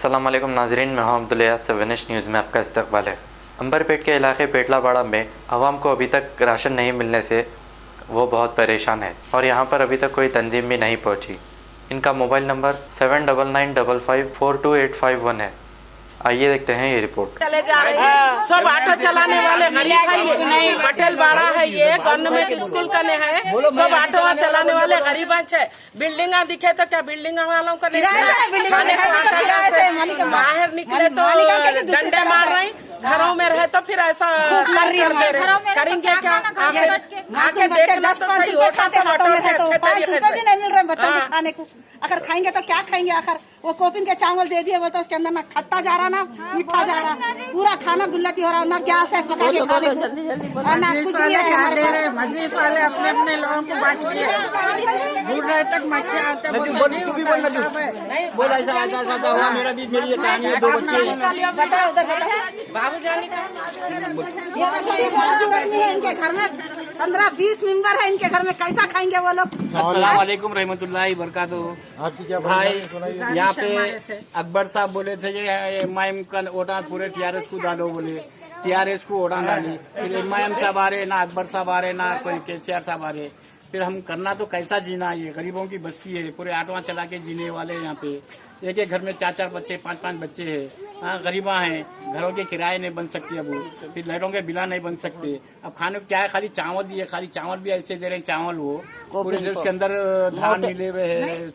अस्सलाम वालेकुम नाजरीन, मैं हूं अब्दुल से विनिश न्यूज़ में आपका इस्तकबाल है। अंबरपेट के इलाके पेटलाबाड़ा में आवाम को अभी तक राशन नहीं मिलने से वो बहुत परेशान है और यहाँ पर अभी तक कोई तंजीम भी नहीं पहुँची। इनका मोबाइल नंबर 7995542851 है। आइए देखते हैं ये रिपोर्ट। चले जा रहे हैं सब ऑटो चलाने वाले गरीब है, ये पटेल बाड़ा है, ये गवर्नमेंट स्कूल का है, सब ऑटो चलाने वाले गरीब है। बिल्डिंग दिखे तो क्या बिल्डिंग वालों का बाहर निकले तो डंडे मार रहे, घरों में रहे तो फिर ऐसा करेंगे क्या? आके देखना तो सही होता तो अच्छे तरीके से नहीं मिल रहे बच्चों को खाने को। अगर खाएंगे तो क्या खाएंगे? आखिर वो कोपिन के चावल दे दिए, वो तो उसके अंदर ना खट्टा जा रहा ना मीठा जा रहा, पूरा खाना गुल्लती हो रहा, ना गैस है पका के खा लेते और ना कुछ नहीं है। मजलिस वाले अपने अपने लोगों को बांट लिए, दूर रहे तक मक्खी आते मेरा भी मेरी ये कहानी है। 2 बच्चे बताओ उधर बाबू जानी का इनके घर में 15-20 मेंबर है, इनके घर में कैसा खाएंगे वो लोग? अस्सलाम वालेकुम रहमतुल्लाहि बरकातुहू। भाई यहाँ पे अकबर साहब बोले थे ये माइम का वोटा पूरे टीआरएस को डालो, बोले टीआरएस को वोटा डाली। फिर माइम साहब आ रहे, ना अकबर साहब आ रहे, ना कोई केसीआर साहब आ रहे। फिर हम करना तो कैसा जीना? ये गरीबों की बस्ती है, पूरे ऑटो चला के जीने वाले यहाँ पे। एक एक घर में 4-4 बच्चे 5-5 बच्चे हैं। हाँ गरीबा हैं, घरों के किराए नहीं बन सकते, अब फिर लाइटों के बिला नहीं बन सकते। अब खाने को क्या है? खाली चावल दिए, खाली चावल भी ऐसे दे रहे हैं, चावल वो पूरे उसके अंदर धान मिले हुए है,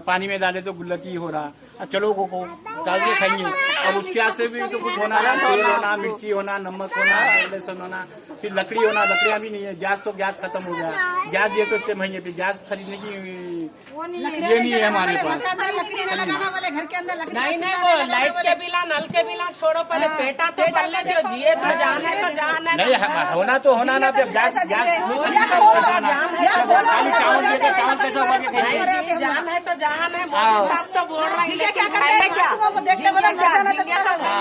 पानी में डाले तो गुल्लती हो रहा। चलो को डाल के खाएंगे। अब उसके हाथ से भी तो कुछ होना ना, तेल होना, मिर्ची होना, नमक होना, लहसुन होना, फिर लकड़ी होना, लकड़ियाँ भी नहीं है। गैस तो गैस खत्म हो गया, गैस दिए तो इतने महीने पे गैस खरीदने की ये नहीं है हमारे पास। नहीं वो लाइट के बिला, नल के बिला छोड़ो, पहले पेटा तो कर ले, जो जिए तो जान है तो जान है। नहीं होना तो होना ना, गैस गैस चावल कैसा जान है तो जान है। मोदी साहब तो बोल रहे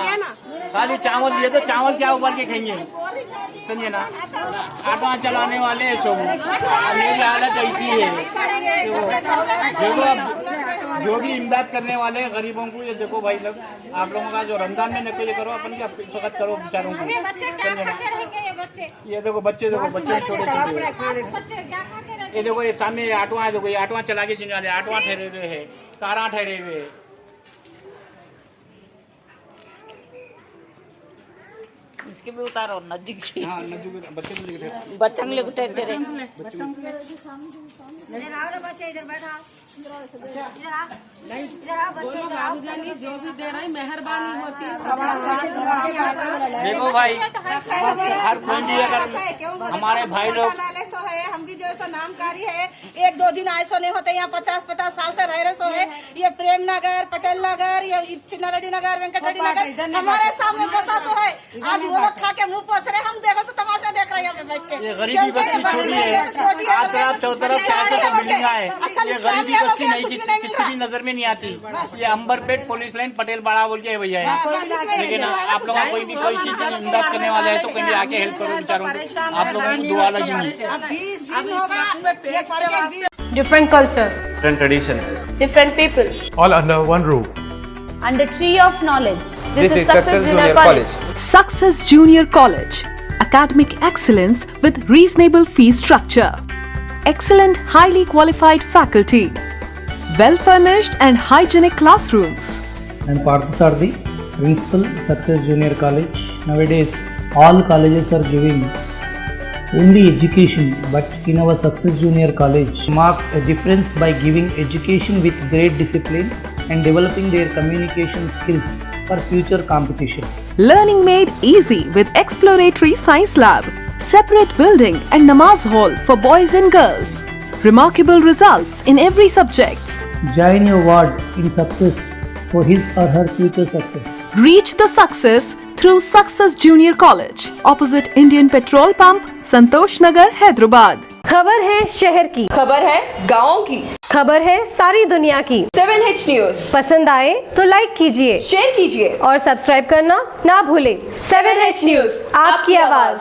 हैं ना, खाली चावल दिए तो चावल क्या उबाल के खाएंगे? समझे ना, ऑटो चलाने वाले हैं सब। मेरी हालत ऐसी है। जो भी इमदाद करने वाले हैं गरीबों को, ये देखो भाई लोग, आप लोगों का जो रमजान में नकल करो, अपन क्या फकत करो बेचारों को। ये देखो बच्चे, देखो बच्चे छोटे छोटे। ये देखो ये सामने ऑटो है, देखो ये ऑटो चला के जीने वाले, ऑटो ठहरे हुए है, कारा ठहरे हुए। इसके भी उतारो नजदीक से। हाँ नजदीक बच्चे को लेके बच्चों के लिए उठे तेरे बाबूजानी जो भी दे रहे मेहरबानी होती है। देखो भाई, हर कोई भी अगर हमारे भाई लोग, हम भी जो ऐसा नामकारी है, 1-2 दिन ऐसा नहीं होते। यहाँ 50-50 साल से रह रहे सो है। ये प्रेम नगर, पटेल नगर, ये चिन्ना रेड्डी नगर, वेंकट रेड्डी नगर हमारे सामने बसा तो है। आज वो लोग खा के मुंह पोछ रहे, हम देखो तो तमाशा देख रहे हैं यहाँ पे बैठ के। ये गरीबी बस्ती छोटी है, आज चौतरफ बिल्डिंग है। ये गरीबी बस्ती नहीं, किसी भी नजर में नहीं आती। ये अंबरपेट पुलिस लाइन पटेल बाड़ा बोल के भैया है। लेकिन आप लोगों को कोई भी कोई चीज इमदाद करने वाले है तो कहीं आके हेल्प करो बेचारों को। आप लोगों को दुआ लगी। Different culture, different traditions, different people, all under one roof. under tree of knowledge. This is Success Junior College. Success Junior College. Academic excellence with reasonable fee structure. Excellent, highly qualified faculty. Well-furnished and hygienic classrooms. I am Parthasarthi, Principal, Success Junior College. Nowadays, all colleges are giving only education, but in our Success Junior College marks a difference by giving education with great discipline and developing their communication skills for future competition. Learning made easy with exploratory science lab, separate building and namaz hall for boys and girls. Remarkable results in every subject. Join your ward in success for his or her future success. Reach the success through Success Junior College, opposite Indian Petrol Pump, Santosh Nagar, Hyderabad. खबर है शहर की, खबर है गाँव की, खबर है सारी दुनिया की। 7H न्यूज़ पसंद आए तो लाइक कीजिए, शेयर कीजिए और सब्सक्राइब करना ना भूलें। 7H न्यूज़, आपकी आवाज।